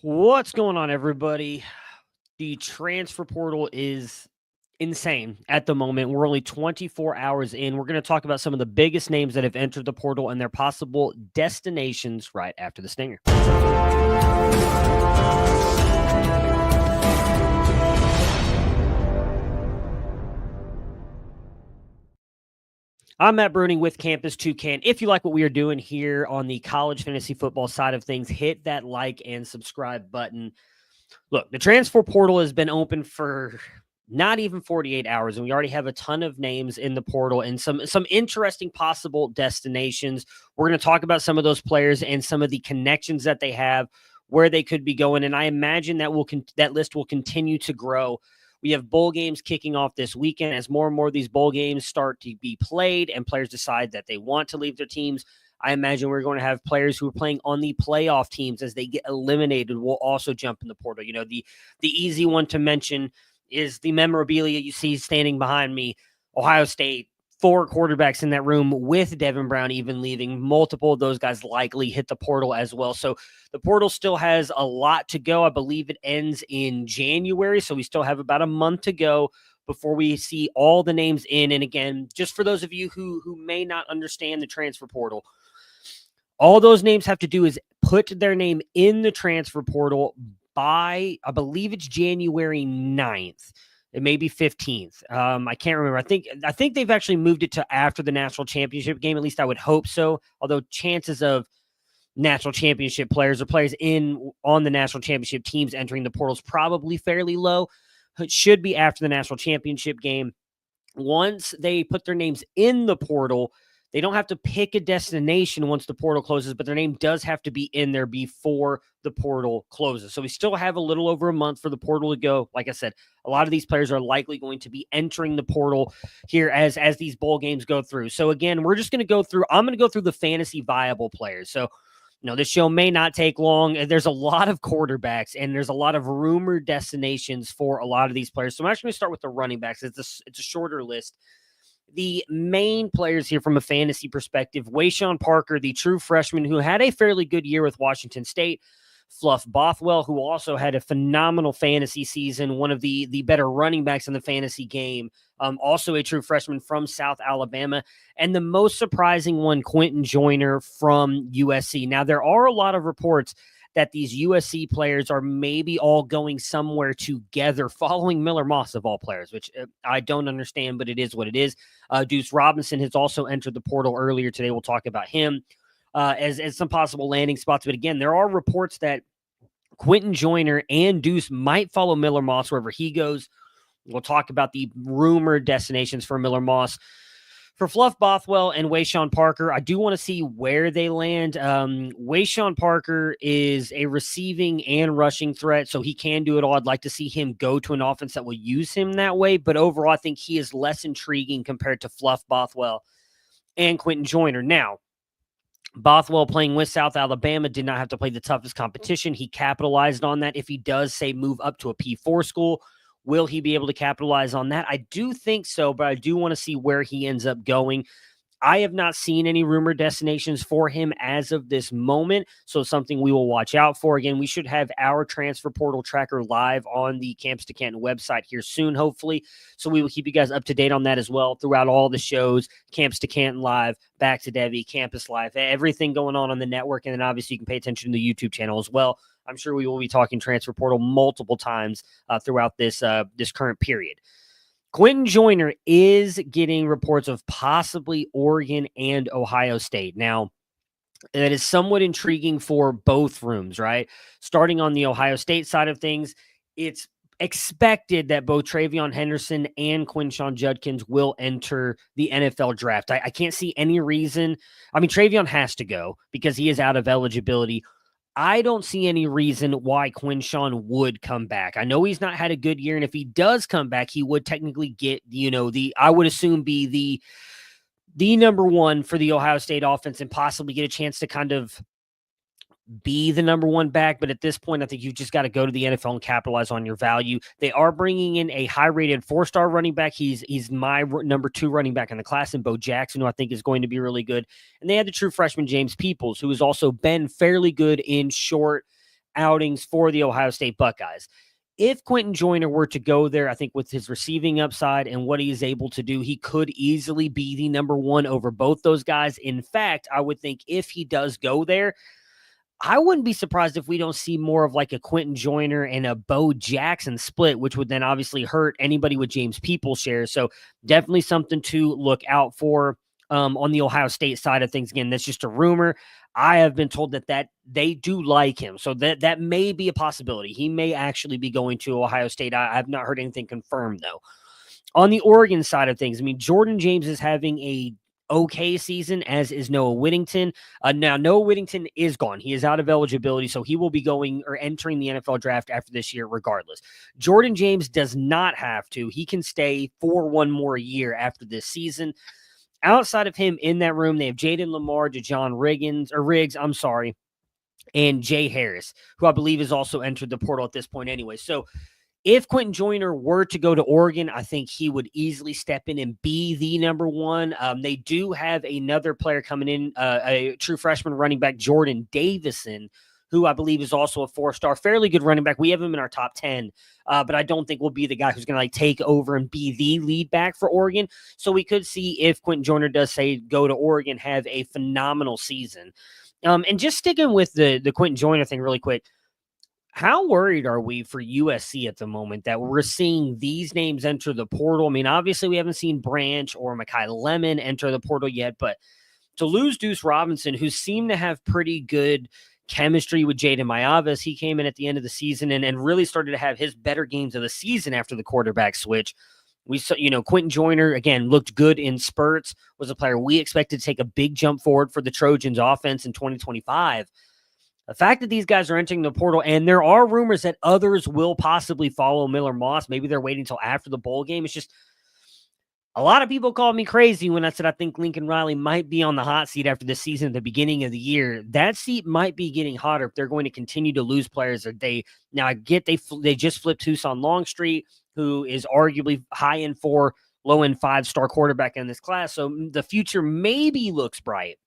What's going on, everybody? The transfer portal is insane at the moment. We're only 24 hours in. We're going to talk about some of the biggest names that have entered the portal and their possible destinations right after the stinger. I'm Matt Bruening with Campus Toucan. If you like what we are doing here on the college fantasy football side of things, hit that like and subscribe button. Look, the transfer portal has been open for not even 48 hours, and we already have a ton of names in the portal and some interesting possible destinations. We're going to talk about some of those players and some of the connections that they have, where they could be going, and I imagine that that list will continue to grow. We have bowl games kicking off this weekend. As more and more of these bowl games start to be played and players decide that they want to leave their teams, I imagine we're going to have players who are playing on the playoff teams as they get eliminated will also jump in the portal. You know, the easy one to mention is the memorabilia you see standing behind me. Ohio State, 4 quarterbacks in that room with Devin Brown even leaving. Multiple of those guys likely hit the portal as well. So the portal still has a lot to go. I believe it ends in January, so we still have about a month to go before we see all the names in. And again, just for those of you who may not understand the transfer portal, all those names have to do is put their name in the transfer portal by, I believe it's January 9th. It may be 15th. I can't remember. I think they've actually moved it to after the national championship game. At least I would hope so. Although chances of national championship players or players on the national championship teams entering the portal is probably fairly low. It should be after the national championship game. Once they put their names in the portal, they don't have to pick a destination once the portal closes, but their name does have to be in there before the portal closes. So we still have a little over a month for the portal to go. Like I said, a lot of these players are likely going to be entering the portal here as these bowl games go through. So again, I'm going to go through the fantasy viable players. So this show may not take long. There's a lot of quarterbacks and there's a lot of rumored destinations for a lot of these players. So I'm actually going to start with the running backs. It's a shorter list. The main players here from a fantasy perspective, Wayshawn Parker, the true freshman who had a fairly good year with Washington State. Fluff Bothwell, who also had a phenomenal fantasy season, one of the better running backs in the fantasy game, also a true freshman from South Alabama. And the most surprising one, Quentin Joyner from USC. Now, there are a lot of reports that these USC players are maybe all going somewhere together following Miller Moss of all players, which I don't understand, but it is what it is. Deuce Robinson has also entered the portal earlier today. We'll talk about him as some possible landing spots. But again, there are reports that Quentin Joyner and Deuce might follow Miller Moss wherever he goes. We'll talk about the rumored destinations for Miller Moss. For Fluff Bothwell and Wayshawn Parker, I do want to see where they land. Wayshawn Parker is a receiving and rushing threat, so he can do it all. I'd like to see him go to an offense that will use him that way, but overall, I think he is less intriguing compared to Fluff Bothwell and Quentin Joyner. Now, Bothwell playing with South Alabama did not have to play the toughest competition. He capitalized on that. If he does, say, move up to a P4 school, will he be able to capitalize on that? I do think so, but I do want to see where he ends up going. I have not seen any rumored destinations for him as of this moment, so something we will watch out for. Again, we should have our transfer portal tracker live on the Campus to Canton website here soon, hopefully, so we will keep you guys up to date on that as well throughout all the shows, Campus to Canton Live, Back to Debbie, Campus Live, everything going on the network, and then obviously you can pay attention to the YouTube channel as well. I'm sure we will be talking transfer portal multiple times throughout this current period. Quentin Joyner is getting reports of possibly Oregon and Ohio State. Now, that is somewhat intriguing for both rooms, right? Starting on the Ohio State side of things, it's expected that both Travion Henderson and Quinshon Judkins will enter the NFL draft. I can't see any reason. I mean, Travion has to go because he is out of eligibility. I don't see any reason why Quinshon would come back. I know he's not had a good year, and if he does come back, he would technically get, I would assume be the number one for the Ohio State offense and possibly get a chance to kind of be the number one back. But at this point, I think you just got to go to the NFL and capitalize on your value. They are bringing in a high-rated 4-star running back. He's my number 2 running back in the class, and Bo Jackson, who I think is going to be really good. And they had the true freshman James Peoples, who has also been fairly good in short outings for the Ohio State Buckeyes. If Quentin Joyner were to go there, I think with his receiving upside and what he's able to do, he could easily be the number one over both those guys. In fact, I would think if he does go there, I wouldn't be surprised if we don't see more of like a Quentin Joyner and a Bo Jackson split, which would then obviously hurt anybody with James Peoples shares. So definitely something to look out for on the Ohio State side of things. Again, that's just a rumor. I have been told that they do like him. So that may be a possibility. He may actually be going to Ohio State. I have not heard anything confirmed, though. On the Oregon side of things, I mean, Jordan James is having a okay season, as is Noah Whittington. Now, Noah Whittington is gone. He is out of eligibility, so he will be going or entering the NFL draft after this year regardless. Jordan James does not have to. He can stay for one more year after this season. Outside of him in that room, they have Jaden Lamar, DeJohn Riggs, and Jay Harris, who I believe has also entered the portal at this point anyway. So if Quentin Joyner were to go to Oregon, I think he would easily step in and be the number one. They do have another player coming in, a true freshman running back, Jordan Davison, who I believe is also a 4-star, fairly good running back. We have him in our top 10, but I don't think will be the guy who's going to like take over and be the lead back for Oregon. So we could see if Quentin Joyner does say go to Oregon, have a phenomenal season. And just sticking with the Quentin Joyner thing really quick, how worried are we for USC at the moment that we're seeing these names enter the portal? I mean, obviously we haven't seen Branch or Mekhi Lemon enter the portal yet, but to lose Deuce Robinson, who seemed to have pretty good chemistry with Jaden Mayavis, he came in at the end of the season and really started to have his better games of the season after the quarterback switch. We saw, Quentin Joyner, again, looked good in spurts, was a player we expected to take a big jump forward for the Trojans offense in 2025. The fact that these guys are entering the portal, and there are rumors that others will possibly follow Miller Moss. Maybe they're waiting until after the bowl game. It's just a lot of people called me crazy when I said I think Lincoln Riley might be on the hot seat after the season at the beginning of the year. That seat might be getting hotter if they're going to continue to lose players. I get they just flipped Tucson Longstreet, who is arguably high-end 4, low-end 5-star quarterback in this class. So the future maybe looks bright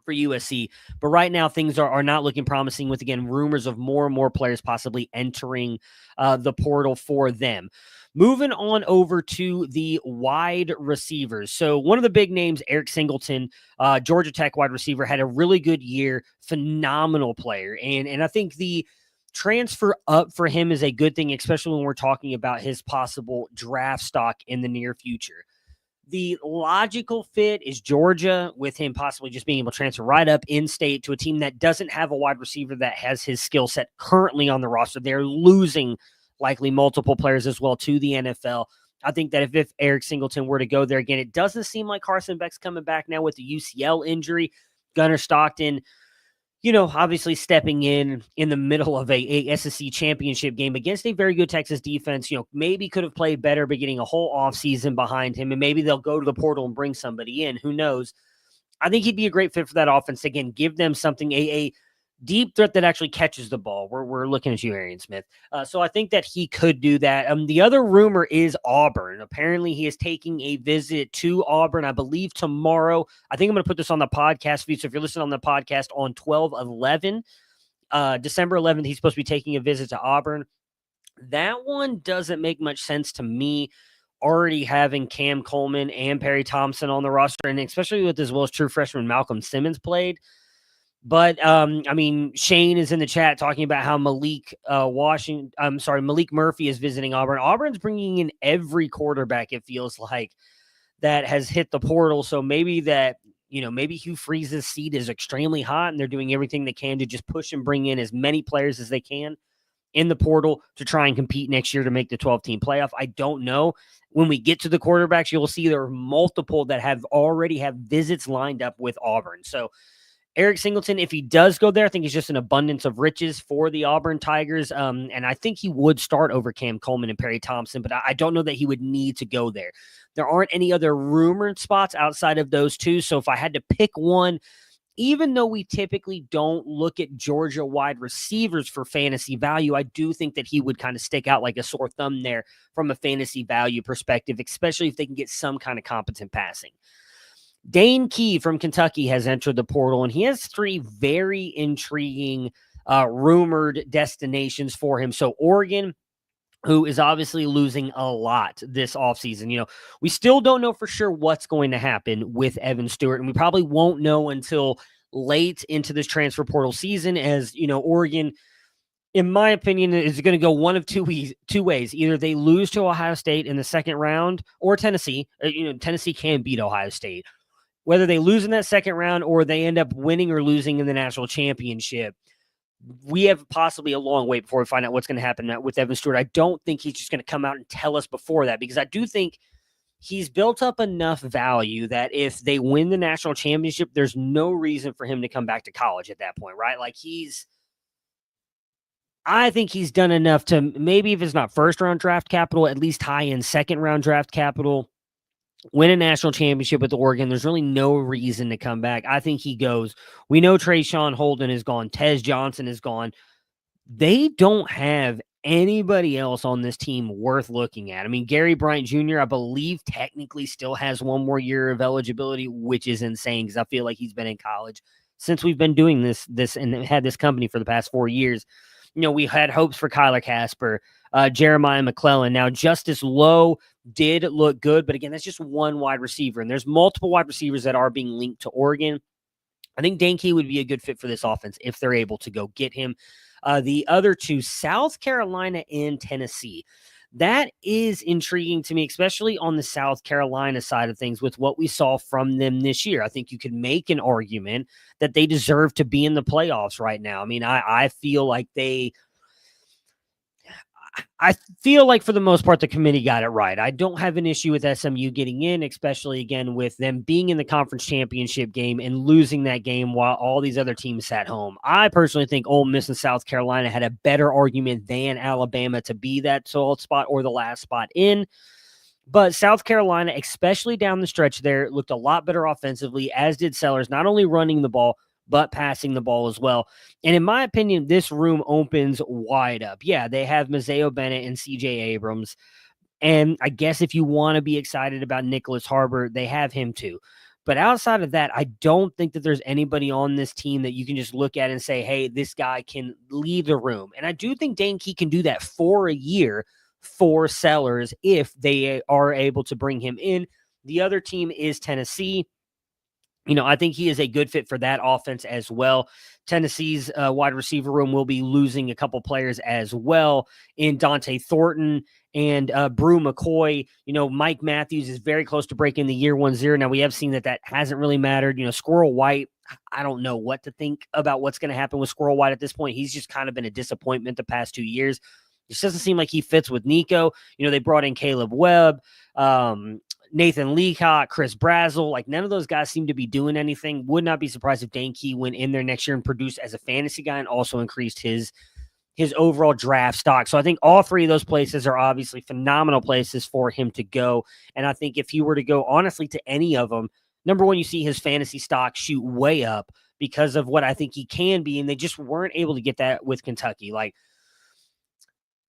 for USC, but right now things are not looking promising with, again, rumors of more and more players possibly entering the portal for them. Moving on over to the wide receivers. So one of the big names, Eric Singleton, Georgia Tech wide receiver, had a really good year, phenomenal player. And I think the transfer up for him is a good thing, especially when we're talking about his possible draft stock in the near future. The logical fit is Georgia, with him possibly just being able to transfer right up in state to a team that doesn't have a wide receiver that has his skill set currently on the roster. They're losing likely multiple players as well to the NFL. I think that if Eric Singleton were to go there again, it doesn't seem like Carson Beck's coming back now with the UCL injury. Gunnar Stockton, obviously stepping in the middle of a SEC championship game against a very good Texas defense, maybe could have played better, but getting a whole offseason behind him, and maybe they'll go to the portal and bring somebody in. Who knows? I think he'd be a great fit for that offense. Again, give them something, a deep threat that actually catches the ball. We're looking at you, Arian Smith. So I think that he could do that. The other rumor is Auburn. Apparently he is taking a visit to Auburn, I believe tomorrow. I think I'm going to put this on the podcast feed. So if you're listening on the podcast on 12/11, December 11th, he's supposed to be taking a visit to Auburn. That one doesn't make much sense to me, already having Cam Coleman and Perry Thompson on the roster, and especially with as well as true freshman Malcolm Simmons played. But, Shane is in the chat talking about how Malik Murphy is visiting Auburn. Auburn's bringing in every quarterback, it feels like, that has hit the portal. So maybe maybe Hugh Freeze's seat is extremely hot and they're doing everything they can to just push and bring in as many players as they can in the portal to try and compete next year to make the 12-team playoff. I don't know. When we get to the quarterbacks, you'll see there are multiple that already have visits lined up with Auburn. So Eric Singleton, if he does go there, I think it's just an abundance of riches for the Auburn Tigers. And I think he would start over Cam Coleman and Perry Thompson, but I don't know that he would need to go there. There aren't any other rumored spots outside of those two. So if I had to pick one, even though we typically don't look at Georgia wide receivers for fantasy value, I do think that he would kind of stick out like a sore thumb there from a fantasy value perspective, especially if they can get some kind of competent passing. Dane Key from Kentucky has entered the portal, and he has 3 very intriguing rumored destinations for him. So Oregon, who is obviously losing a lot this offseason. We still don't know for sure what's going to happen with Evan Stewart, and we probably won't know until late into this transfer portal season, as Oregon, in my opinion, is going to go one of two ways. Either they lose to Ohio State in the second round, or Tennessee. Tennessee can beat Ohio State. Whether they lose in that second round or they end up winning or losing in the national championship, we have possibly a long wait before we find out what's going to happen with Evan Stewart. I don't think he's just going to come out and tell us before that, because I do think he's built up enough value that if they win the national championship, there's no reason for him to come back to college at that point, right? Like I think he's done enough to, maybe if it's not first round draft capital, at least high end second round draft capital, win a national championship with Oregon. There's really no reason to come back. I think he goes. We know Trayshawn Holden is gone. Tez Johnson is gone. They don't have anybody else on this team worth looking at. I mean, Gary Bryant Jr., I believe, technically still has one more year of eligibility, which is insane because I feel like he's been in college since we've been doing this and had this company for the past 4 years. We had hopes for Kyler Casper, Jeremiah McClellan. Now, Justice Lowe did look good, but again, that's just one wide receiver, and there's multiple wide receivers that are being linked to Oregon. I think Dane Key would be a good fit for this offense if they're able to go get him. The other two, South Carolina and Tennessee. That is intriguing to me, especially on the South Carolina side of things with what we saw from them this year. I think you could make an argument that they deserve to be in the playoffs right now. I mean, I feel like I feel like for the most part, the committee got it right. I don't have an issue with SMU getting in, especially again with them being in the conference championship game and losing that game while all these other teams sat home. I personally think Ole Miss and South Carolina had a better argument than Alabama to be that solid spot or the last spot in. But South Carolina, especially down the stretch there, looked a lot better offensively, as did Sellers, not only running the ball, but passing the ball as well. And in my opinion, this room opens wide up. Yeah, they have Mazeo Bennett and CJ Abrams. And I guess if you want to be excited about Nicholas Harbor, they have him too. But outside of that, I don't think that there's anybody on this team that you can just look at and say, hey, this guy can leave the room. And I do think Dane Key can do that for a year for Sellers if they are able to bring him in. The other team is Tennessee. I think he is a good fit for that offense as well. Tennessee's wide receiver room will be losing a couple players as well in Dante Thornton and Brew McCoy. Mike Matthews is very close to breaking the year 1-0. Now, we have seen that hasn't really mattered. Squirrel White, I don't know what to think about what's going to happen with Squirrel White at this point. He's just kind of been a disappointment the past 2 years. It just doesn't seem like he fits with Nico. They brought in Caleb Webb, Nathan Leacock, Chris Brazel. Like, none of those guys seem to be doing anything. Would not be surprised if Dane Key went in there next year and produced as a fantasy guy and also increased his overall draft stock. So I think all three of those places are obviously phenomenal places for him to go. And I think if he were to go, honestly, to any of them, number one, you see his fantasy stock shoot way up because of what I think he can be. And they just weren't able to get that with Kentucky. Like,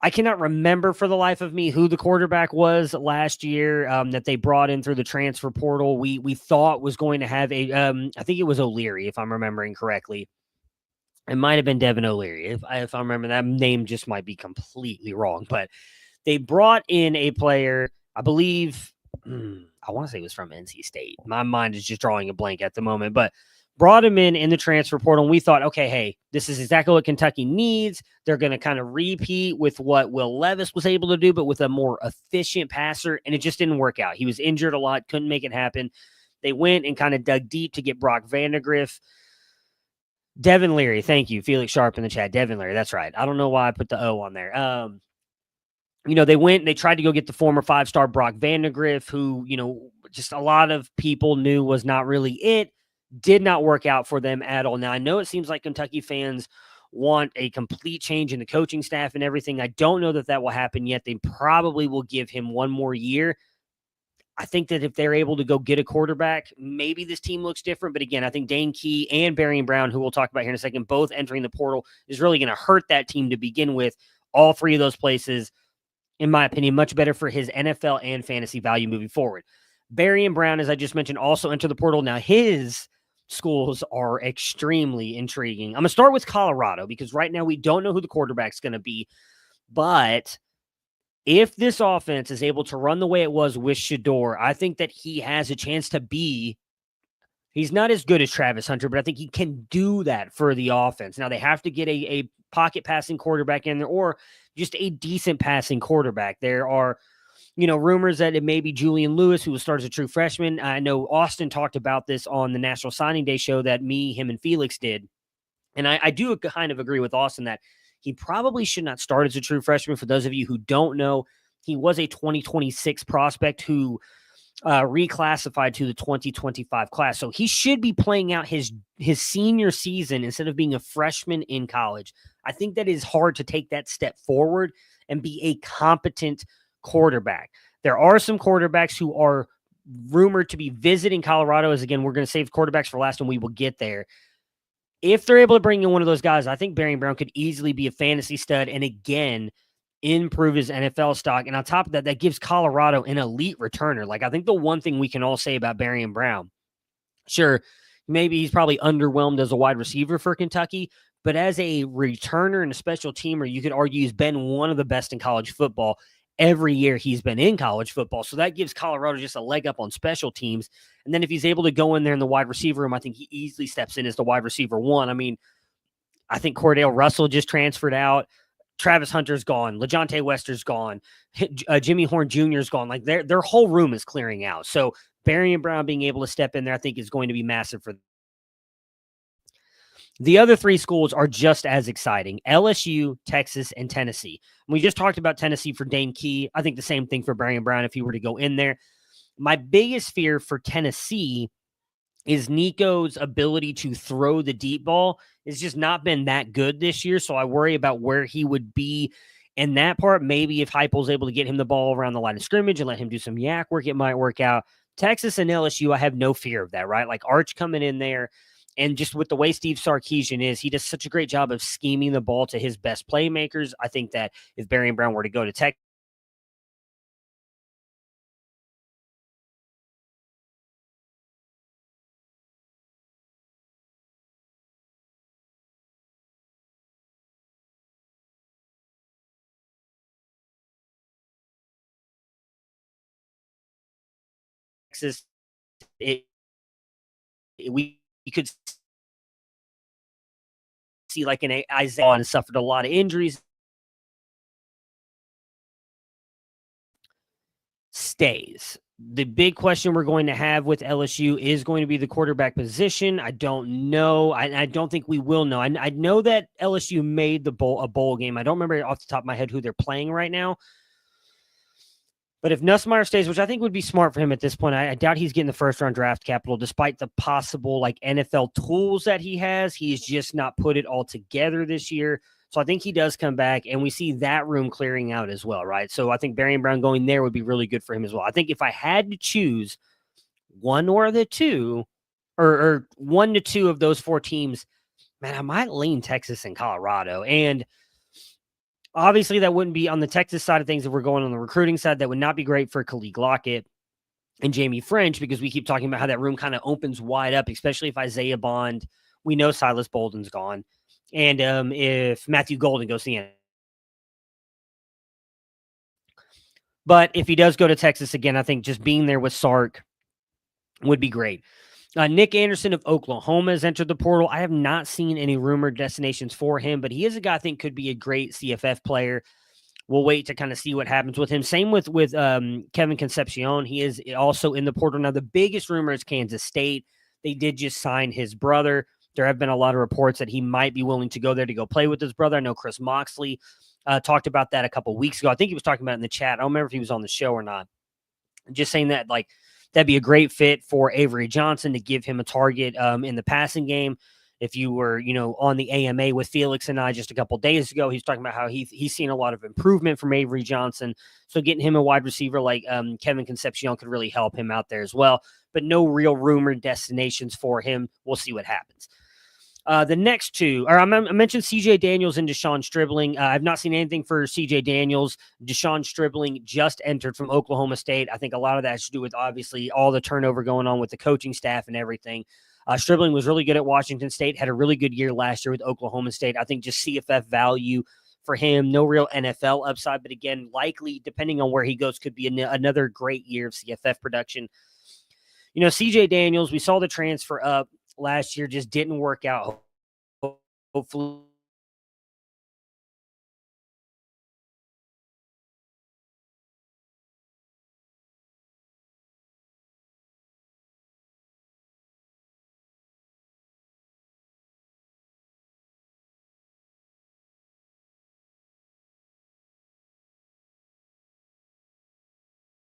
I cannot remember for the life of me who the quarterback was last year that they brought in through the transfer portal. We thought was going to have I think it was O'Leary, if I'm remembering correctly. It might have been Devin O'Leary. If I remember, that name just might be completely wrong. But they brought in a player, I believe, I want to say it was from NC State. My mind is just drawing a blank at the moment, but brought him in the transfer portal, and we thought, okay, hey, this is exactly what Kentucky needs. They're going to kind of repeat with what Will Levis was able to do, but with a more efficient passer, and it just didn't work out. He was injured a lot, couldn't make it happen. They went and kind of dug deep to get Brock Vandegrift. Devin Leary, thank you. Felix Sharp in the chat. Devin Leary, that's right. I don't know why I put the O on there. They went and they tried to go get the former 5-star Brock Vandegrift, who, just a lot of people knew was not really it. Did not work out for them at all. Now, I know it seems like Kentucky fans want a complete change in the coaching staff and everything. I don't know that will happen yet. They probably will give him one more year. I think that if they're able to go get a quarterback, maybe this team looks different. But again, I think Dane Key and Barian Brown, who we'll talk about here in a second, both entering the portal, is really going to hurt that team to begin with. All three of those places, in my opinion, much better for his NFL and fantasy value moving forward. Barian Brown, as I just mentioned, also entered the portal. Now, his schools are extremely intriguing. I'm going to start with Colorado because right now we don't know who the quarterback's going to be. But if this offense is able to run the way it was with Shador, I think that he has a chance to be. He's not as good as Travis Hunter, but I think he can do that for the offense. Now, they have to get a pocket passing quarterback in there or just a decent passing quarterback. There are, rumors that it may be Julian Lewis, who will start as a true freshman. I know Austin talked about this on the National Signing Day show that him, and Felix did. And I do kind of agree with Austin that he probably should not start as a true freshman. For those of you who don't know, he was a 2026 prospect who reclassified to the 2025 class. So he should be playing out his senior season instead of being a freshman in college. I think that is hard to take that step forward and be a competent quarterback. There are some quarterbacks who are rumored to be visiting Colorado. As again, we're going to save quarterbacks for last and we will get there. If they're able to bring in one of those guys, I think Barian Brown could easily be a fantasy stud and again improve his NFL stock. And on top of that, that gives Colorado an elite returner. Like, I think the one thing we can all say about Barian Brown, sure, maybe he's probably underwhelmed as a wide receiver for Kentucky, but as a returner and a special teamer, you could argue he's been one of the best in college football every year he's been in college football. So that gives Colorado just a leg up on special teams. And then if he's able to go in there in the wide receiver room, I think he easily steps in as the wide receiver one. I mean, I think Cordell Russell just transferred out. Travis Hunter's gone. LeJontay Wester's gone. Jimmy Horn Jr. is gone. Like their whole room is clearing out. So Barian Brown being able to step in there, I think is going to be massive for them. The other three schools are just as exciting: LSU, Texas, and Tennessee. We just talked about Tennessee for Dane Key. I think the same thing for Barian Brown if he were to go in there. My biggest fear for Tennessee is Nico's ability to throw the deep ball. It's just not been that good this year, so I worry about where he would be in that part. Maybe if Heupel's able to get him the ball around the line of scrimmage and let him do some yak work, it might work out. Texas and LSU, I have no fear of that, right? Like Arch coming in there, and just with the way Steve Sarkisian is, he does such a great job of scheming the ball to his best playmakers. I think that if Barian Brown were to go to Texas, we could see like an Isaiah and suffered a lot of injuries. Stays. The big question we're going to have with LSU is going to be the quarterback position. I don't know. I don't think we will know. I know that LSU made a bowl game. I don't remember off the top of my head who they're playing right now. But if Nussmeier stays, which I think would be smart for him at this point, I doubt he's getting the first-round draft capital, despite the possible NFL tools that he has. He's just not put it all together this year. So I think he does come back, and we see that room clearing out as well, right? So I think Barian Brown going there would be really good for him as well. I think if I had to choose one or the two, or 1 to 2 of those 4 teams, man, I might lean Texas and Colorado. And obviously, that wouldn't be on the Texas side of things. If we're going on the recruiting side, that would not be great for Khalid Lockett and Jamie French, because we keep talking about how that room kind of opens wide up, especially if Isaiah Bond, we know Silas Bolden's gone, and if Matthew Golden goes to the end. But if he does go to Texas again, I think just being there with Sark would be great. Nick Anderson of Oklahoma has entered the portal. I have not seen any rumored destinations for him, but he is a guy I think could be a great CFF player. We'll wait to kind of see what happens with him. Same with Kevin Concepcion. He is also in the portal. Now, the biggest rumor is Kansas State. They did just sign his brother. There have been a lot of reports that he might be willing to go there to go play with his brother. I know Chris Moxley talked about that a couple weeks ago. I think he was talking about it in the chat. I don't remember if he was on the show or not. Just saying that, like, that'd be a great fit for Avery Johnson to give him a target in the passing game. If you were, on the AMA with Felix and I just a couple days ago, he's talking about how he's seen a lot of improvement from Avery Johnson. So getting him a wide receiver like Kevin Concepcion could really help him out there as well. But no real rumored destinations for him. We'll see what happens. The next two, I mentioned CJ Daniels and Deshaun Stribling. I've not seen anything for CJ Daniels. Deshaun Stribling just entered from Oklahoma State. I think a lot of that has to do with, obviously, all the turnover going on with the coaching staff and everything. Stribling was really good at Washington State, had a really good year last year with Oklahoma State. I think just CFF value for him, no real NFL upside, but again, likely, depending on where he goes, could be another great year of CFF production. CJ Daniels, we saw the transfer up last year, just didn't work out. Hopefully,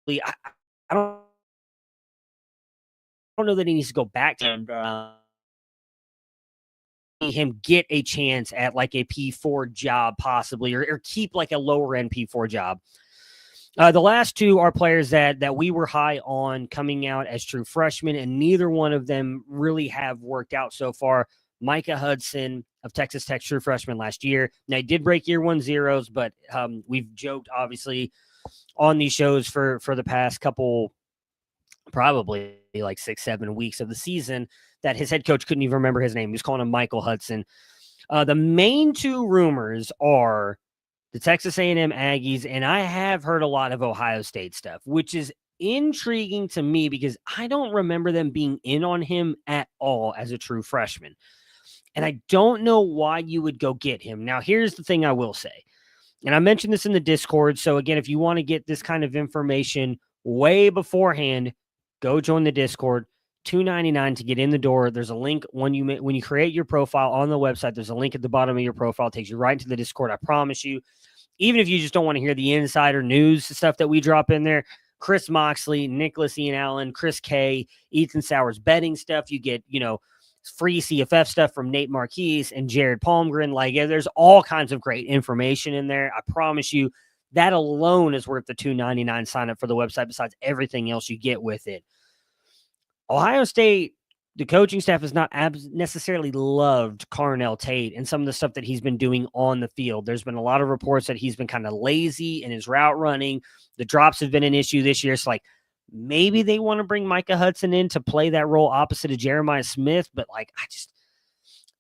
I don't know that he needs to go back to him get a chance at like a P4 job possibly, or keep like a lower end P4 job. The last two are players that we were high on coming out as true freshmen, and neither one of them really have worked out so far. Micah Hudson of Texas Tech, true freshman last year. Now, he did break year one zeros, but we've joked, obviously, on these shows for the past couple, probably like 6-7 weeks of the season, that his head coach couldn't even remember his name. He was calling him Michael Hudson. The main two rumors are the Texas A&M Aggies, and I have heard a lot of Ohio State stuff, which is intriguing to me because I don't remember them being in on him at all as a true freshman. And I don't know why you would go get him. Now, here's the thing I will say, and I mentioned this in the Discord. So again, if you want to get this kind of information way beforehand, go join the Discord. $2.99 to get in the door. There's a link when you create your profile on the website. There's a link at the bottom of your profile. It takes you right into the Discord. I promise you. Even if you just don't want to hear the insider news stuff that we drop in there, Chris Moxley, Nicholas Ian Allen, Chris K, Ethan Sowers betting stuff. You get, free CFF stuff from Nate Marquise and Jared Palmgren. Like, there's all kinds of great information in there. I promise you that alone is worth the $2.99 sign up for the website, besides everything else you get with it. Ohio State, the coaching staff has not necessarily loved Carnell Tate and some of the stuff that he's been doing on the field. There's been a lot of reports that he's been kind of lazy in his route running. The drops have been an issue this year. It's like maybe they want to bring Micah Hudson in to play that role opposite of Jeremiah Smith, but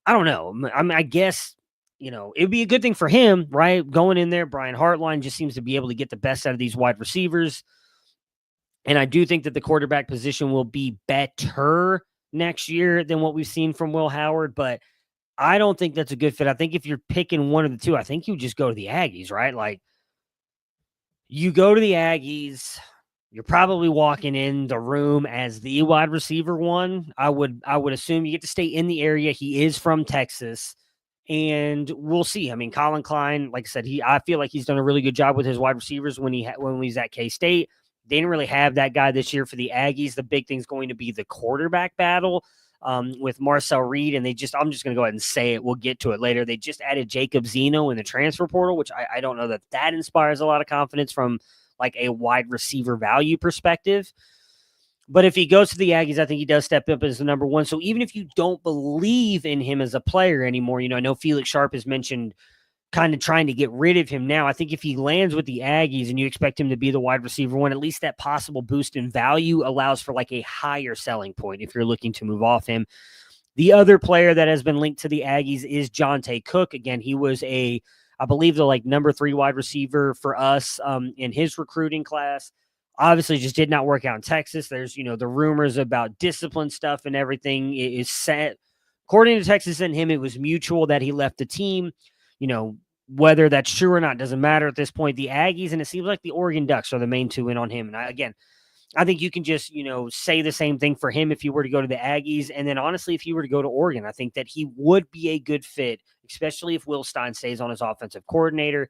I don't know. I guess, it would be a good thing for him, right? Going in there, Brian Hartline just seems to be able to get the best out of these wide receivers. And I do think that the quarterback position will be better next year than what we've seen from Will Howard, but I don't think that's a good fit. I think if you're picking one of the two, I think you just go to the Aggies, right? Like, you go to the Aggies, you're probably walking in the room as the wide receiver one. I would assume you get to stay in the area. He is from Texas, and we'll see. I mean, Colin Klein, like I said, I feel like he's done a really good job with his wide receivers when he's at K-State. They didn't really have that guy this year for the Aggies. The big thing is going to be the quarterback battle with Marcel Reed, and I'm just going to go ahead and say it. We'll get to it later. They just added Jacob Zeno in the transfer portal, which I don't know that inspires a lot of confidence from like a wide receiver value perspective. But if he goes to the Aggies, I think he does step up as the number one. So even if you don't believe in him as a player anymore, I know Felix Sharp has mentioned kind of trying to get rid of him now. I think if he lands with the Aggies and you expect him to be the wide receiver one, at least that possible boost in value allows for like a higher selling point if you're looking to move off him. The other player that has been linked to the Aggies is Jonte Cook. Again, he was I believe the number 3 wide receiver for us in his recruiting class. Obviously just did not work out in Texas. There's, the rumors about discipline stuff and everything is set. According to Texas and him, it was mutual that he left the team. Whether that's true or not doesn't matter at this point. The Aggies, and it seems like the Oregon Ducks are the main two in on him. And I think you can just, say the same thing for him if you were to go to the Aggies. And then honestly, if he were to go to Oregon, I think that he would be a good fit, especially if Will Stein stays on as offensive coordinator.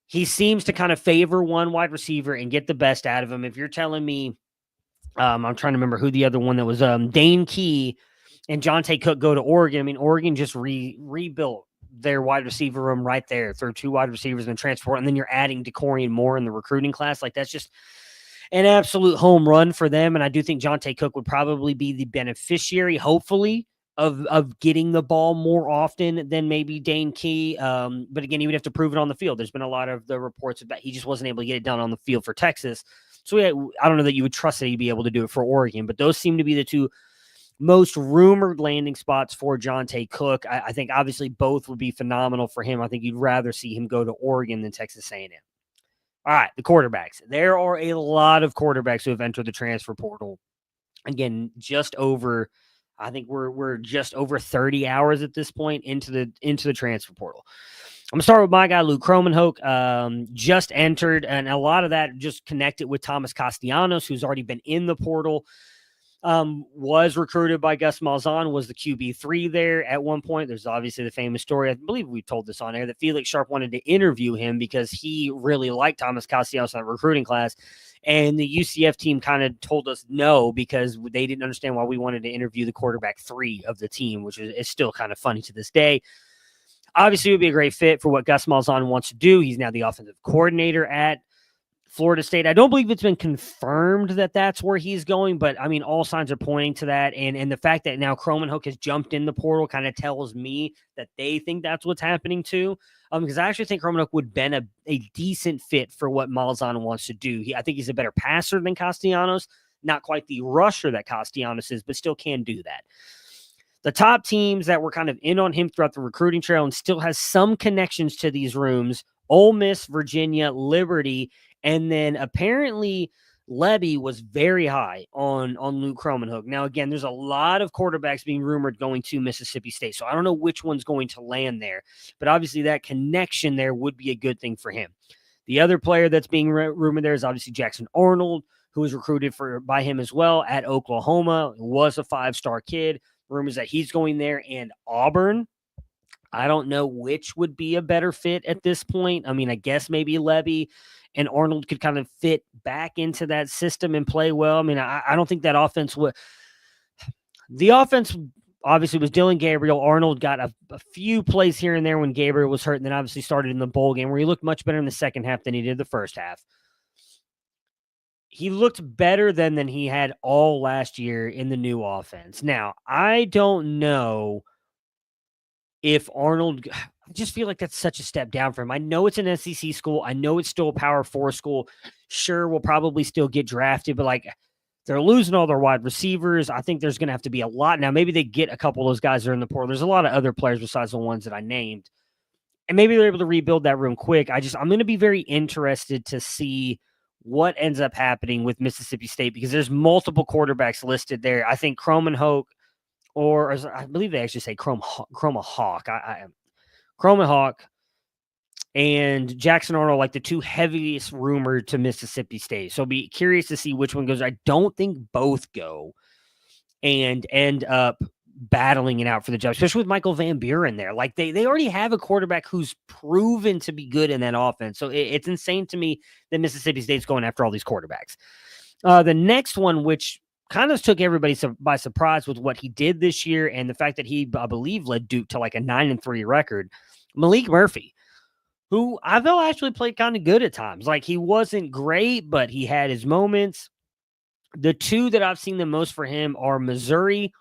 He seems to kind of favor one wide receiver and get the best out of him. If you're telling me, I'm trying to remember who the other one that was, Dane Key and Jonte Cook go to Oregon. I mean, Oregon just rebuilt their wide receiver room right there through 2 wide receivers and transport. And then you're adding DeCorian Moore in the recruiting class. Like, that's just an absolute home run for them. And I do think Jonte Cook would probably be the beneficiary, hopefully, of getting the ball more often than maybe Dane Key. But again, he would have to prove it on the field. There's been a lot of the reports about he just wasn't able to get it done on the field for Texas. So I don't know that you would trust that he'd be able to do it for Oregon, but those seem to be the two most rumored landing spots for Jonte Cook. I think obviously both would be phenomenal for him. I think you'd rather see him go to Oregon than Texas A&M. All right, the quarterbacks. There are a lot of quarterbacks who have entered the transfer portal. Again, just over, I think we're just over 30 hours at this point into the transfer portal. I'm gonna start with my guy Luke Kromenhoek. Just entered, and a lot of that just connected with Thomas Castellanos, who's already been in the portal. Was recruited by Gus Malzahn, was the QB3 there at one point. There's obviously the famous story. I believe we told this on air that Felix Sharp wanted to interview him because he really liked Thomas Castellanos in that recruiting class. And the UCF team kind of told us no because they didn't understand why we wanted to interview the quarterback 3 of the team, which is still kind of funny to this day. Obviously, it would be a great fit for what Gus Malzahn wants to do. He's now the offensive coordinator at Florida State. I don't believe it's been confirmed that that's where he's going, but I mean, all signs are pointing to that. And the fact that now Kromenhoek has jumped in the portal kind of tells me that they think that's what's happening too. Because I actually think Kromenhoek would have been a decent fit for what Malzahn wants to do. I think he's a better passer than Castellanos, not quite the rusher that Castellanos is, but still can do that. The top teams that were kind of in on him throughout the recruiting trail and still has some connections to these rooms: Ole Miss, Virginia, Liberty, and then apparently Levy was very high on Luke Kromenhoek. Now, again, there's a lot of quarterbacks being rumored going to Mississippi State, so I don't know which one's going to land there. But obviously that connection there would be a good thing for him. The other player that's being rumored there is obviously Jackson Arnold, who was recruited by him as well at Oklahoma, was a 5-star kid. Rumors that he's going there, and Auburn. I don't know which would be a better fit at this point. I mean, I guess maybe Levy and Arnold could kind of fit back into that system and play well. I mean, I don't think that offense would. The offense obviously was Dylan Gabriel. Arnold got a few plays here and there when Gabriel was hurt, and then obviously started in the bowl game where he looked much better in the second half than he did the first half. He looked better than he had all last year in the new offense. Now, I don't know if Arnold, I just feel like that's such a step down for him. I know it's an SEC school. I know it's still a Power 4 school. Sure, we'll probably still get drafted, but like they're losing all their wide receivers. I think there's going to have to be a lot. Now, maybe they get a couple of those guys that are in the portal. There's a lot of other players besides the ones that I named. And maybe they're able to rebuild that room quick. I'm going to be very interested to see what ends up happening with Mississippi State because there's multiple quarterbacks listed there. I think Kromenhoek, or I believe they actually say Kromenhoek. Kromenhoek and Jackson Arnold, like the 2 heaviest rumored to Mississippi State. So be curious to see which one goes. I don't think both go and end up battling it out for the job, especially with Michael Van Buren there. Like they already have a quarterback who's proven to be good in that offense. So it's insane to me that Mississippi State's going after all these quarterbacks. The next one, which kind of took everybody by surprise with what he did this year and the fact that he, I believe, led Duke to like a 9-3 record, Malik Murphy, who I felt actually played kind of good at times. Like he wasn't great, but he had his moments. The 2 that I've seen the most for him are Missouri,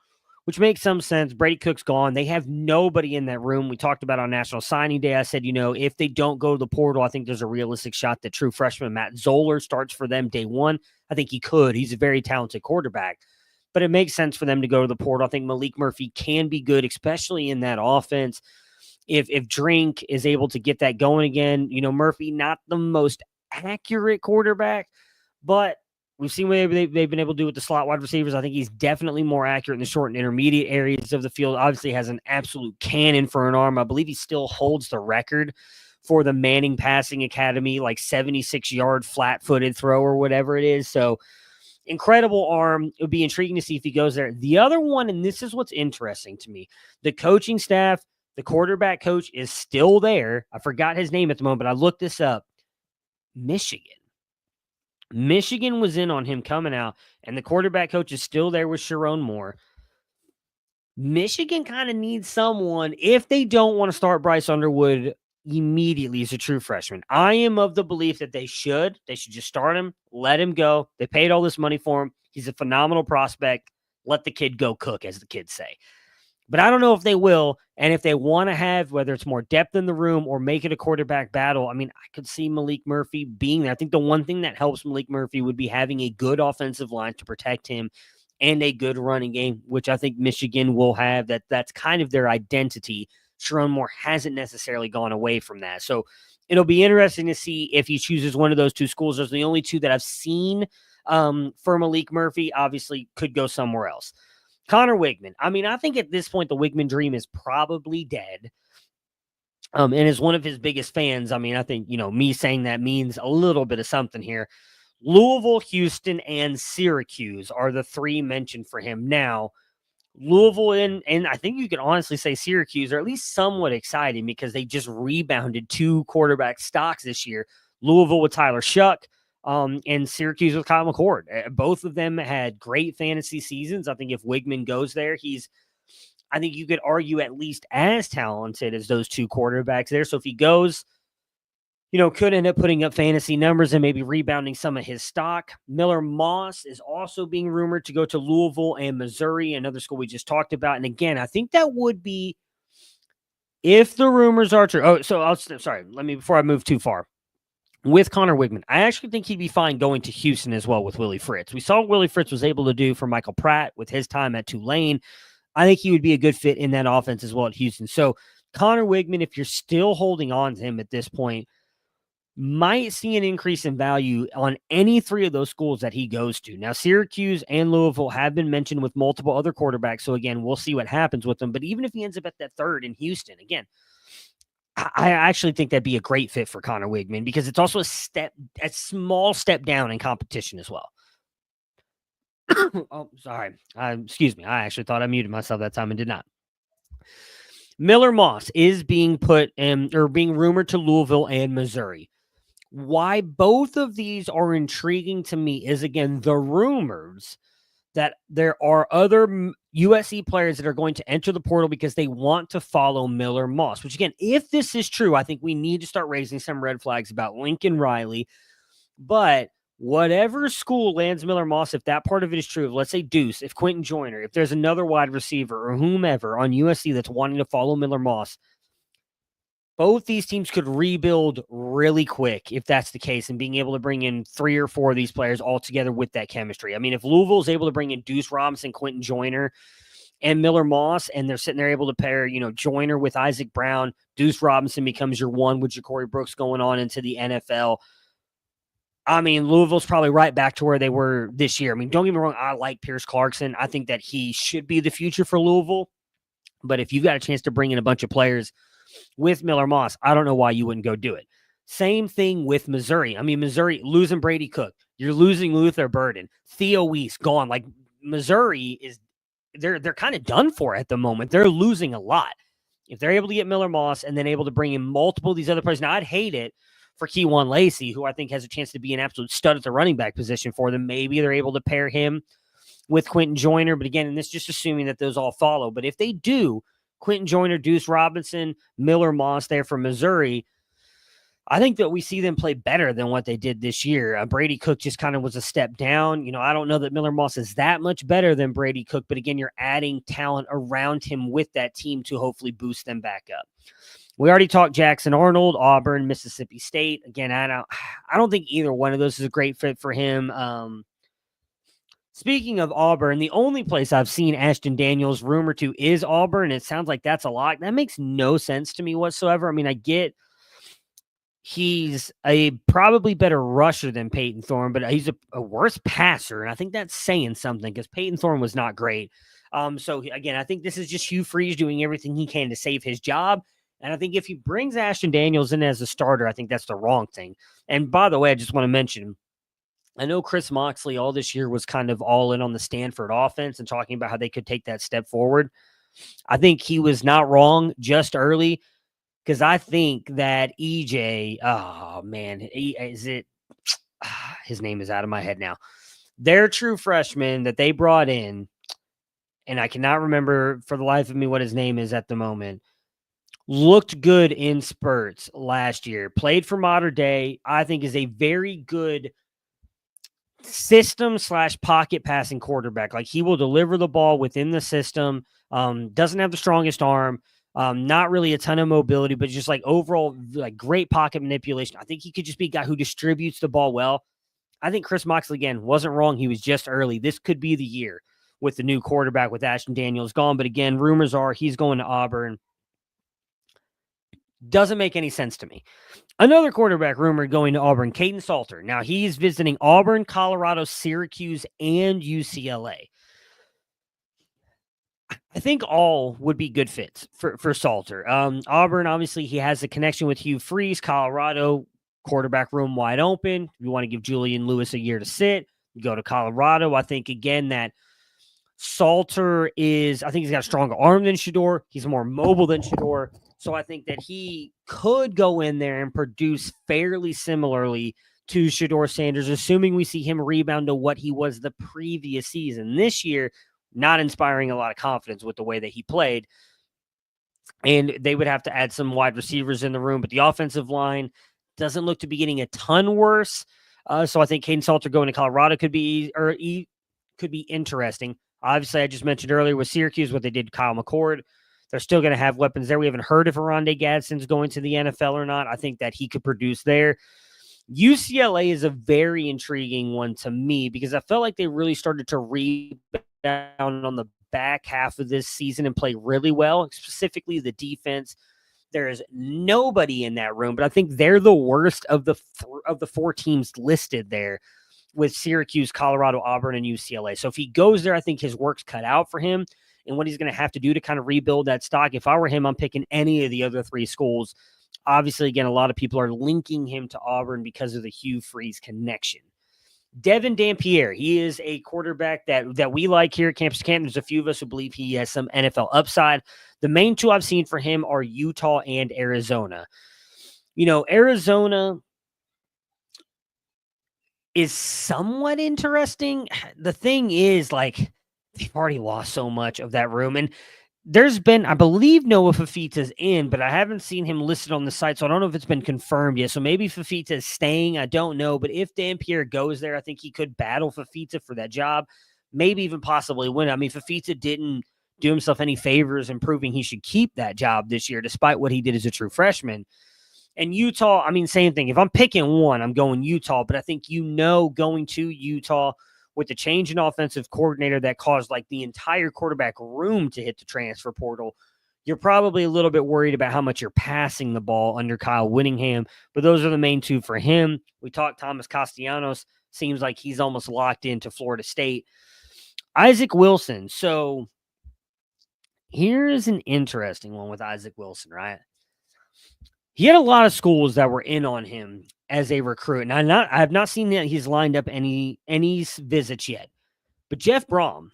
which makes some sense. Brady Cook's gone. They have nobody in that room. We talked about on National Signing Day. I said, if they don't go to the portal, I think there's a realistic shot that true freshman Matt Zoller starts for them day one. I think he could. He's a very talented quarterback. But it makes sense for them to go to the portal. I think Malik Murphy can be good, especially in that offense. If Drink is able to get that going again, Murphy, not the most accurate quarterback, but we've seen what they've been able to do with the slot wide receivers. I think he's definitely more accurate in the short and intermediate areas of the field. Obviously has an absolute cannon for an arm. I believe he still holds the record for the Manning Passing Academy, like 76-yard flat-footed throw or whatever it is. So incredible arm. It would be intriguing to see if he goes there. The other one, and this is what's interesting to me, the coaching staff, the quarterback coach is still there. I forgot his name at the moment, but I looked this up. Michigan was in on him coming out, and the quarterback coach is still there with Sharon Moore. Michigan kind of needs someone, if they don't want to start Bryce Underwood immediately as a true freshman. I am of the belief that they should just start him, let him go. They paid all this money for him. He's a phenomenal prospect. Let the kid go cook, as the kids say. But I don't know if they will, and if they want to have, whether it's more depth in the room or make it a quarterback battle, I mean, I could see Malik Murphy being there. I think the one thing that helps Malik Murphy would be having a good offensive line to protect him and a good running game, which I think Michigan will have. That's kind of their identity. Sharon Moore hasn't necessarily gone away from that. So it'll be interesting to see if he chooses one of those two schools. Those are the only two that I've seen for Malik Murphy. Obviously could go somewhere else. Connor Wigman. I mean, I think at this point, the Wigman dream is probably dead. And as one of his biggest fans, I mean, I think, me saying that means a little bit of something here. Louisville, Houston, and Syracuse are the three mentioned for him. Now, Louisville and I think you can honestly say Syracuse are at least somewhat exciting because they just rebounded 2 quarterback stocks this year. Louisville with Tyler Shuck, and Syracuse with Kyle McCord. Both of them had great fantasy seasons. I think if Wigman goes there, I think you could argue at least as talented as those 2 quarterbacks there. So if he goes, could end up putting up fantasy numbers and maybe rebounding some of his stock. Miller Moss is also being rumored to go to Louisville and Missouri, another school we just talked about. And again, I think that would be, if the rumors are true. Oh, so before I move too far. With Connor Wigman, I actually think he'd be fine going to Houston as well with Willie Fritz. We saw what Willie Fritz was able to do for Michael Pratt with his time at Tulane. I think he would be a good fit in that offense as well at Houston. So Connor Wigman, if you're still holding on to him at this point, might see an increase in value on any 3 of those schools that he goes to. Now, Syracuse and Louisville have been mentioned with multiple other quarterbacks. So again, we'll see what happens with them. But even if he ends up at that 3rd in Houston, again, I actually think that'd be a great fit for Connor Wigman because it's also a small step down in competition as well. Oh, sorry. Excuse me. I actually thought I muted myself that time and did not. Miller Moss is being being rumored to Louisville and Missouri. Why both of these are intriguing to me is, again, the rumors that there are other USC players that are going to enter the portal because they want to follow Miller Moss, which, again, if this is true, I think we need to start raising some red flags about Lincoln Riley. But whatever school lands Miller Moss, if that part of it is true, let's say Deuce, if Quentin Joyner, if there's another wide receiver or whomever on USC that's wanting to follow Miller Moss, both these teams could rebuild really quick if that's the case, and being able to bring in 3 or 4 of these players all together with that chemistry. I mean, if Louisville is able to bring in Deuce Robinson, Quentin Joyner, and Miller Moss, and they're sitting there able to pair, Joyner with Isaac Brown, Deuce Robinson becomes your one with Ja'Cory Brooks going on into the NFL. I mean, Louisville's probably right back to where they were this year. I mean, don't get me wrong, I like Pierce Clarkson. I think that he should be the future for Louisville. But if you've got a chance to bring in a bunch of players with Miller Moss, I don't know why you wouldn't go do it. Same thing with Missouri. I mean, Missouri losing Brady Cook. You're losing Luther Burden. Theo Weiss gone. Like, Missouri they're kind of done for at the moment. They're losing a lot. If they're able to get Miller Moss and then able to bring in multiple of these other players. Now, I'd hate it for Keywan Lacey, who I think has a chance to be an absolute stud at the running back position for them. Maybe they're able to pair him with Quentin Joyner. But again, and this is just assuming that those all follow. But if they do, Quentin Joyner, Deuce Robinson, Miller Moss there for Missouri, I think that we see them play better than what they did this year. Brady Cook just kind of was a step down. I don't know that Miller Moss is that much better than Brady Cook, but again, you're adding talent around him with that team to hopefully boost them back up. We already talked Jackson Arnold, Auburn, Mississippi State. Again, I don't think either one of those is a great fit for him. Speaking of Auburn, the only place I've seen Ashton Daniels rumored to is Auburn. It sounds like that's a lot. That makes no sense to me whatsoever. I mean, I get he's a probably better rusher than Peyton Thorne, but he's a worse passer. And I think that's saying something because Peyton Thorne was not great. So again, I think this is just Hugh Freeze doing everything he can to save his job. And I think if he brings Ashton Daniels in as a starter, I think that's the wrong thing. And by the way, I just want to mention, I know Chris Moxley all this year was kind of all in on the Stanford offense and talking about how they could take that step forward. I think he was not wrong just early because I think that EJ, his name is out of my head now. Their true freshman that they brought in, and I cannot remember for the life of me what his name is at the moment, looked good in spurts last year. Played for Mater Dei. I think is a very good system / pocket passing quarterback. Like, he will deliver the ball within the system. Doesn't have the strongest arm. Not really a ton of mobility, but just like overall, like great pocket manipulation. I think he could just be a guy who distributes the ball well. I think Chris Moxley, again, wasn't wrong. He was just early. This could be the year with the new quarterback with Ashton Daniels gone. But again, rumors are he's going to Auburn. Doesn't make any sense to me. Another quarterback rumored going to Auburn, Caden Salter. Now, he's visiting Auburn, Colorado, Syracuse, and UCLA. I think all would be good fits for Salter. Auburn, obviously, he has a connection with Hugh Freeze. Colorado, quarterback room wide open. If you want to give Julian Lewis a year to sit, you go to Colorado. I think, again, that Salter I think he's got a stronger arm than Shedeur. He's more mobile than Shedeur. So I think that he could go in there and produce fairly similarly to Shedeur Sanders, assuming we see him rebound to what he was the previous season. This year, not inspiring a lot of confidence with the way that he played. And they would have to add some wide receivers in the room, but the offensive line doesn't look to be getting a ton worse. So I think Caden Salter going to Colorado could be interesting. Obviously, I just mentioned earlier with Syracuse what they did to Kyle McCord. They're still going to have weapons there. We haven't heard if Aronde Gadsden's going to the NFL or not. I think that he could produce there. UCLA is a very intriguing one to me because I felt like they really started to rebound on the back half of this season and play really well, specifically the defense. There is nobody in that room, but I think they're the worst of the four teams listed there with Syracuse, Colorado, Auburn, and UCLA. So if he goes there, I think his work's cut out for him and what he's going to have to do to kind of rebuild that stock. If I were him, I'm picking any of the other three schools. Obviously, again, a lot of people are linking him to Auburn because of the Hugh Freeze connection. Devin Dampier, he is a quarterback that we like here at Campus Canton. There's a few of us who believe he has some NFL upside. The main two I've seen for him are Utah and Arizona. You know, Arizona is somewhat interesting. The thing is, like, they've already lost so much of that room. And there's been, I believe Noah Fafita's in, but I haven't seen him listed on the site, so I don't know if it's been confirmed yet. So maybe Fafita is staying. I don't know. But if Dampier goes there, I think he could battle Fafita for that job, maybe even possibly win. I mean, Fafita didn't do himself any favors in proving he should keep that job this year, despite what he did as a true freshman. And Utah, I mean, same thing. If I'm picking one, I'm going Utah, but I think going to Utah with the change in offensive coordinator that caused like the entire quarterback room to hit the transfer portal, you're probably a little bit worried about how much you're passing the ball under Kyle Whittingham, but those are the main two for him. We talked Thomas Castellanos, seems like he's almost locked into Florida State. Isaac Wilson. So here's an interesting one with Isaac Wilson, right? He had a lot of schools that were in on him as a recruit. And I have not seen that he's lined up any visits yet. But Jeff Brom,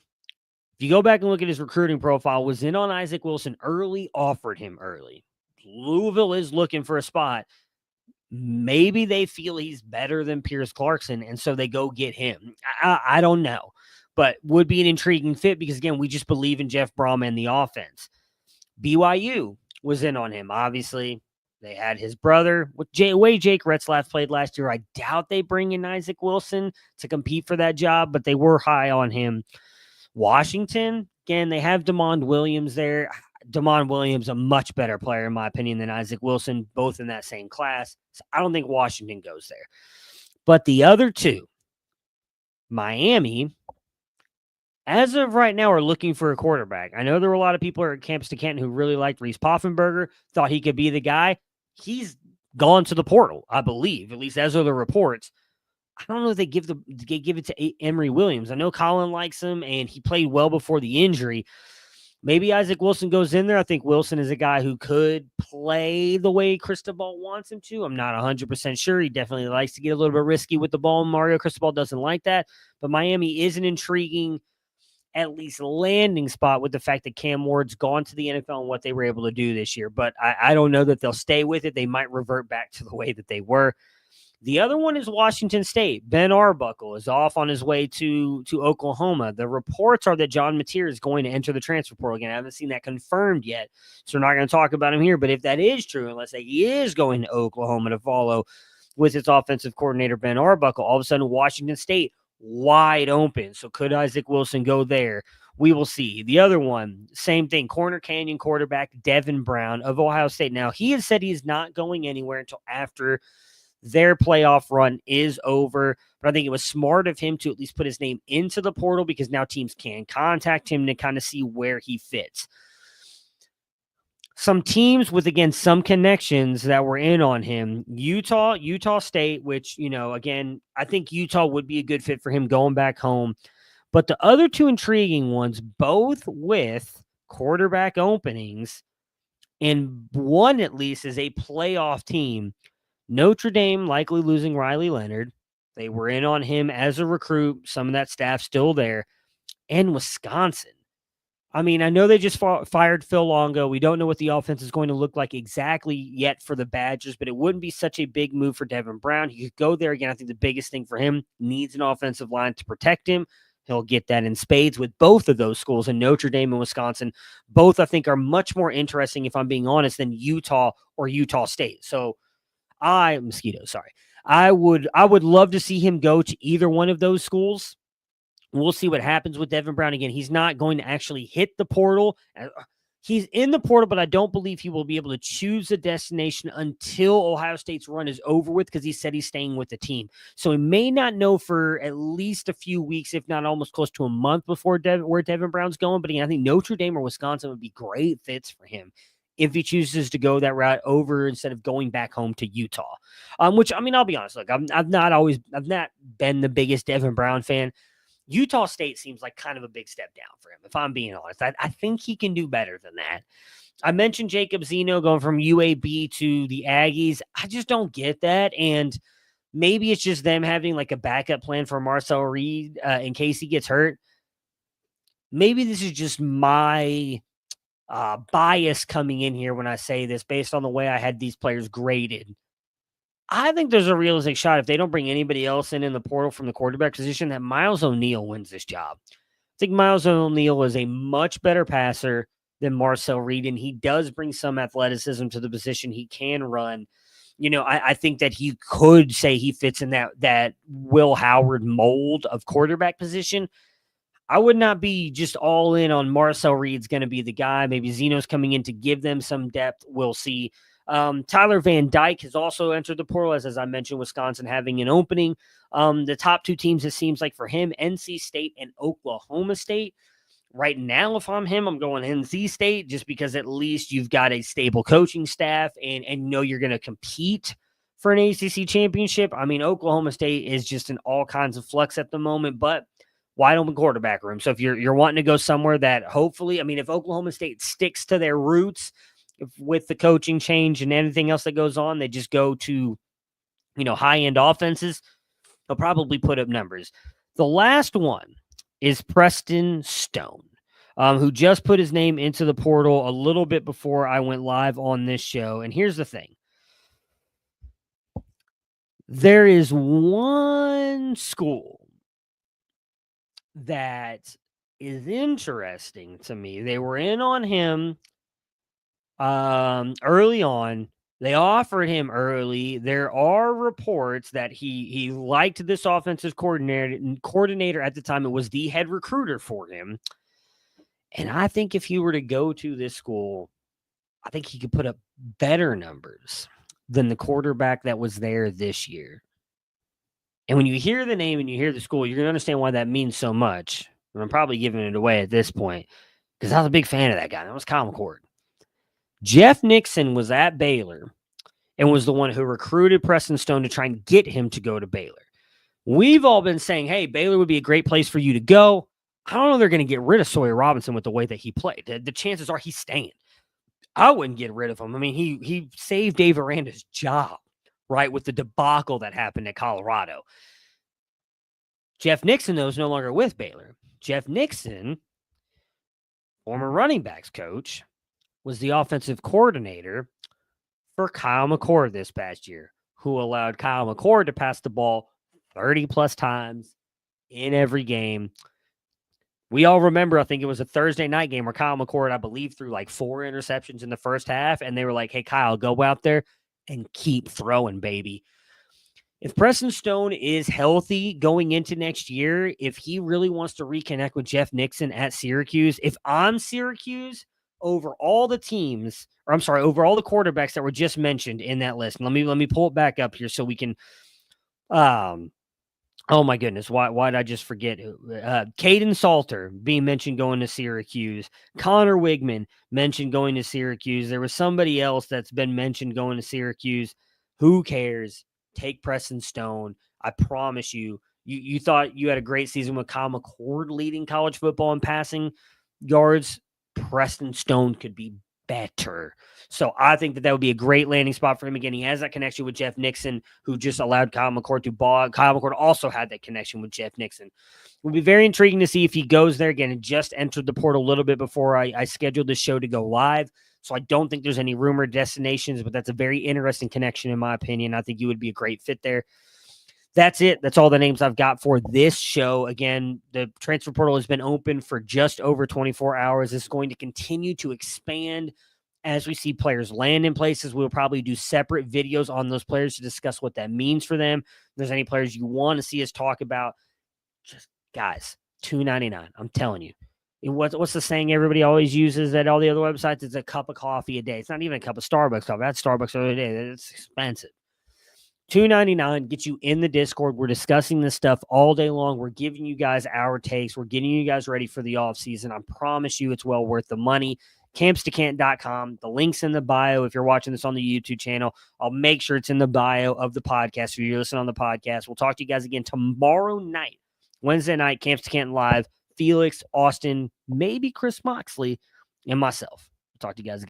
if you go back and look at his recruiting profile, was in on Isaac Wilson early, offered him early. Louisville is looking for a spot. Maybe they feel he's better than Pierce Clarkson, and so they go get him. I don't know. But would be an intriguing fit because, again, we just believe in Jeff Brom and the offense. BYU was in on him, obviously. They had his brother. With way Jake Retzlaff played last year, I doubt they bring in Isaac Wilson to compete for that job, but they were high on him. Washington, again, they have DeMond Williams there. DeMond Williams, a much better player, in my opinion, than Isaac Wilson, both in that same class. So I don't think Washington goes there. But the other two, Miami, as of right now, are looking for a quarterback. I know there were a lot of people at Campus to Canton who really liked Reese Poffenberger, thought he could be the guy. He's gone to the portal, I believe, at least as are the reports. I don't know if they give it to Emory Williams. I know Colin likes him, and he played well before the injury. Maybe Isaac Wilson goes in there. I think Wilson is a guy who could play the way Cristobal wants him to. I'm not 100% sure. He definitely likes to get a little bit risky with the ball. Mario Cristobal doesn't like that. But Miami is an intriguing, at least, landing spot with the fact that Cam Ward's gone to the NFL and what they were able to do this year. But I don't know that they'll stay with it. They might revert back to the way that they were. The other one is Washington State. Ben Arbuckle is off on his way to Oklahoma. The reports are that John Mateer is going to enter the transfer portal again. I haven't seen that confirmed yet, so we're not going to talk about him here. But if that is true, and let's say he is going to Oklahoma to follow with its offensive coordinator, Ben Arbuckle, all of a sudden Washington State wide open. So could Isaac Wilson go there? We will see. The other one, same thing. Corner Canyon quarterback Devin Brown of Ohio State. Now, he has said he is not going anywhere until after Their playoff run is over, but I think it was smart of him to at least put his name into the portal because now teams can contact him to kind of see where he fits. Some teams with, again, some connections that were in on him, Utah State, which, again, I think Utah would be a good fit for him going back home. But the other two intriguing ones, both with quarterback openings, and one at least is a playoff team. Notre Dame likely losing Riley Leonard. They were in on him as a recruit. Some of that staff still there. And Wisconsin. I mean, I know they just fired Phil Longo. We don't know what the offense is going to look like exactly yet for the Badgers, but it wouldn't be such a big move for Devin Brown. He could go there again. I think the biggest thing for him, needs an offensive line to protect him. He'll get that in spades with both of those schools, and Notre Dame and Wisconsin. Both, I think, are much more interesting, if I'm being honest, than Utah or Utah State. So I would love to see him go to either one of those schools. We'll see what happens with Devin Brown. Again, he's not going to actually hit the portal. He's in the portal, but I don't believe he will be able to choose a destination until Ohio State's run is over with, because he said he's staying with the team. So he may not know for at least a few weeks, if not almost close to a month, before where Devin Brown's going. But again, I think Notre Dame or Wisconsin would be great fits for him if he chooses to go that route over instead of going back home to Utah. Which, I mean, I'll be honest, look, I've not been the biggest Devin Brown fan. Utah State seems like kind of a big step down for him, if I'm being honest. I think he can do better than that. I mentioned Jacob Zeno going from UAB to the Aggies. I just don't get that. And maybe it's just them having like a backup plan for Marcel Reed in case he gets hurt. Maybe this is just my bias coming in here when I say this based on the way I had these players graded. I think there's a realistic shot, if they don't bring anybody else in the portal from the quarterback position, that Miles O'Neal wins this job. I think Miles O'Neal is a much better passer than Marcel Reed, and he does bring some athleticism to the position. He can run. I think that he could say he fits in that Will Howard mold of quarterback position. I would not be just all in on Marcel Reed's going to be the guy. Maybe Zeno's coming in to give them some depth. We'll see. Tyler Van Dyke has also entered the portal, as I mentioned, Wisconsin having an opening. The top two teams, it seems like for him, NC State and Oklahoma State. Right now, if I'm him, I'm going NC State, just because at least you've got a stable coaching staff and you're going to compete for an ACC championship. I mean, Oklahoma State is just in all kinds of flux at the moment, but wide open quarterback room. So if you're wanting to go somewhere that hopefully, I mean, if Oklahoma State sticks to their roots, with the coaching change and anything else that goes on, they just go to, high-end offenses, they'll probably put up numbers. The last one is Preston Stone, who just put his name into the portal a little bit before I went live on this show. And here's the thing. There is one school that is interesting to me. They were in on him early on. They offered him early. There are reports that he liked this offensive coordinator at the time. It was the head recruiter for him. And I think if he were to go to this school, I think he could put up better numbers than the quarterback that was there this year. And when you hear the name and you hear the school, you're going to understand why that means so much. And I'm probably giving it away at this point because I was a big fan of that guy. That was Kyle McCord. Jeff Nixon was at Baylor and was the one who recruited Preston Stone to try and get him to go to Baylor. We've all been saying, hey, Baylor would be a great place for you to go. I don't know they're going to get rid of Sawyer Robinson with the way that he played. The chances are he's staying. I wouldn't get rid of him. I mean, he saved Dave Aranda's job, right, with the debacle that happened at Colorado. Jeff Nixon, though, is no longer with Baylor. Jeff Nixon, former running backs coach, was the offensive coordinator for Kyle McCord this past year, who allowed Kyle McCord to pass the ball 30-plus times in every game. We all remember, I think it was a Thursday night game where Kyle McCord, I believe, threw like 4 interceptions in the first half, and they were like, hey, Kyle, go out there and keep throwing, baby. If Preston Stone is healthy going into next year, if he really wants to reconnect with Jeff Nixon at Syracuse, if I'm Syracuse, over all the teams, or I'm sorry, over all the quarterbacks that were just mentioned in that list. Let me pull it back up here so we can oh my goodness, why did I just forget? Caden Salter being mentioned going to Syracuse. Connor Wigman mentioned going to Syracuse. There was somebody else that's been mentioned going to Syracuse. Who cares? Take Preston Stone. I promise you, you thought you had a great season with Kyle McCord leading college football in passing yards. Preston Stone could be better. So I think that would be a great landing spot for him. Again, he has that connection with Jeff Nixon, who just allowed Kyle McCord to ball. Kyle McCord also had that connection with Jeff Nixon. It will be very intriguing to see if he goes there. Again, it just entered the portal a little bit before I scheduled this show to go live. So I don't think there's any rumored destinations, but that's a very interesting connection in my opinion. I think you would be a great fit there. That's it. That's all the names I've got for this show. Again, the transfer portal has been open for just over 24 hours. It's going to continue to expand as we see players land in places. We'll probably do separate videos on those players to discuss what that means for them. If there's any players you want to see us talk about, just guys, $2.99. I'm telling you. What's the saying everybody always uses at all the other websites? It's a cup of coffee a day. It's not even a cup of Starbucks coffee. That's Starbucks the other day. It's expensive. $2.99 gets you in the Discord. We're discussing this stuff all day long. We're giving you guys our takes. We're getting you guys ready for the off season. I promise you it's well worth the money. Campstocanton.com. The link's in the bio. If you're watching this on the YouTube channel, I'll make sure it's in the bio of the podcast. If you're listening on the podcast, we'll talk to you guys again tomorrow night, Wednesday night, Camps to Canton Live. Felix, Austin, maybe Chris Moxley, and myself. Talk to you guys again.